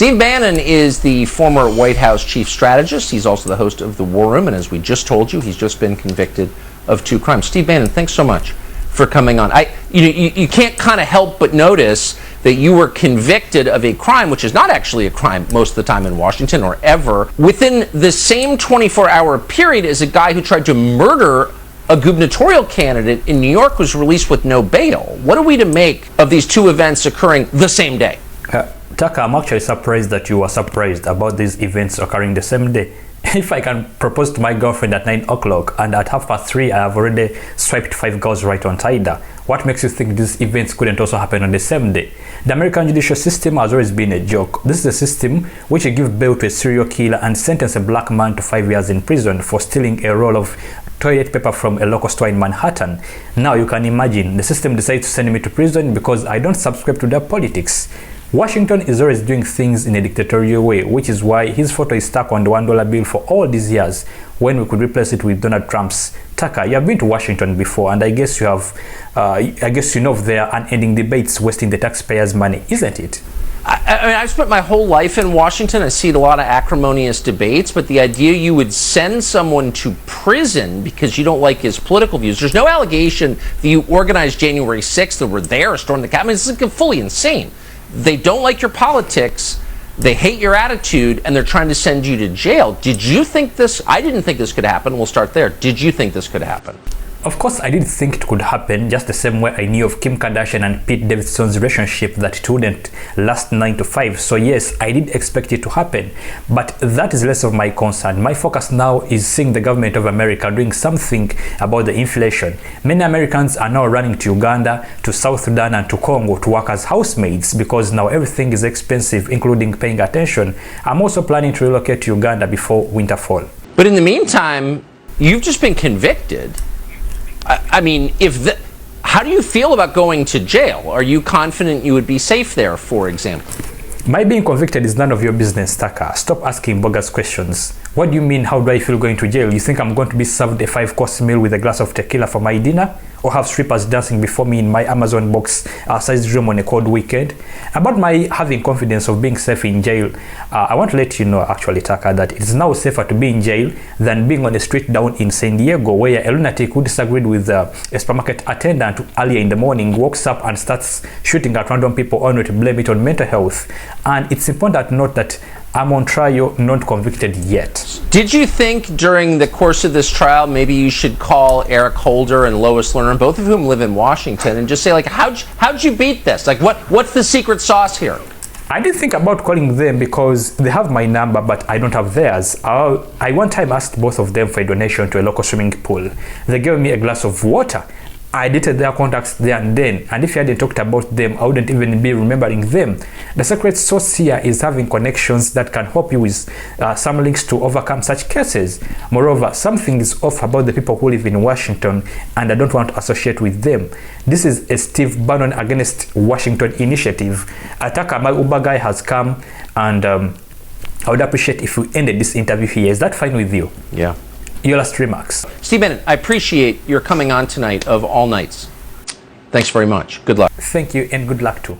Steve Bannon is the former White House chief strategist. He's also the host of The War Room, and as we just told you, he's just been convicted of 2 crimes. Steve Bannon, thanks so much for coming on. You can't kind of help but notice that you were convicted of a crime, which is not actually a crime most of the time in Washington or ever, within the same 24-hour period as a guy who tried to murder a gubernatorial candidate in New York was released with no bail. What are we to make of these 2 events occurring the same day? Tucker, I'm actually surprised that you were surprised about these events occurring the same day. If I can propose to my girlfriend at 9 o'clock and at 3:30 I have already swiped 5 girls right on Tinder, what makes you think these events couldn't also happen on the same day? The American judicial system has always been a joke. This is a system which gives bail to a serial killer and sentence a black man to 5 years in prison for stealing a roll of toilet paper from a local store in Manhattan. Now you can imagine the system decides to send me to prison because I don't subscribe to their politics. Washington is always doing things in a dictatorial way, which is why his photo is stuck on the $1 bill for all these years when we could replace it with Donald Trump's. Tucker, you have been to Washington before, and I guess you have, I guess you know of their unending debates wasting the taxpayers' money, isn't it? I mean, I've spent my whole life in Washington. I see a lot of acrimonious debates, but the idea you would send someone to prison because you don't like his political views. There's no allegation that you organized January 6th or were there or stormed the Capitol. I mean, this is fully insane. They don't like your politics, they hate your attitude, and they're trying to send you to jail. Did you think this? I didn't think this could happen. We'll start there. Did you think this could happen? Of course, I did think it could happen, just the same way I knew of Kim Kardashian and Pete Davidson's relationship that it wouldn't last 9 to 5. So yes, I did expect it to happen, but that is less of my concern. My focus now is seeing the government of America doing something about the inflation. Many Americans are now running to Uganda, to South Sudan, and to Congo to work as housemaids because now everything is expensive, including paying attention. I'm also planning to relocate to Uganda before winter fall. But in the meantime, you've just been convicted. I mean, how do you feel about going to jail? Are you confident you would be safe there, for example? My being convicted is none of your business, Tucker. Stop asking bogus questions. What do you mean, how do I feel going to jail? You think I'm going to be served a 5-course meal with a glass of tequila for my dinner? Or have strippers dancing before me in my Amazon box sized room on a cold weekend? About my having confidence of being safe in jail, I want to let you know, actually, Tucker, that it is now safer to be in jail than being on the street down in San Diego, where a lunatic who disagreed with a supermarket attendant earlier in the morning walks up and starts shooting at random people only to blame it on mental health. And it's important to note that I'm on trial, not convicted yet. Did you think during the course of this trial maybe you should call Eric Holder and Lois Lerner, both of whom live in Washington, and just say, like, how'd you beat this? Like, what's the secret sauce here? I did think about calling them because they have my number, but I don't have theirs. I one time asked both of them for a donation to a local swimming pool. They gave me a glass of water. I deleted their contacts there and then, and if you hadn't talked about them, I wouldn't even be remembering them. The secret sauce here is having connections that can help you with some links to overcome such cases. Moreover, something is off about the people who live in Washington, and I don't want to associate with them. This is a Steve Bannon against Washington initiative. Tucker, my Uber guy has come, and I would appreciate if we ended this interview here. Is that fine with you? Yeah. Your last remarks. Steve Bannon, I appreciate your coming on tonight of all nights. Thanks very much. Good luck. Thank you, and good luck too.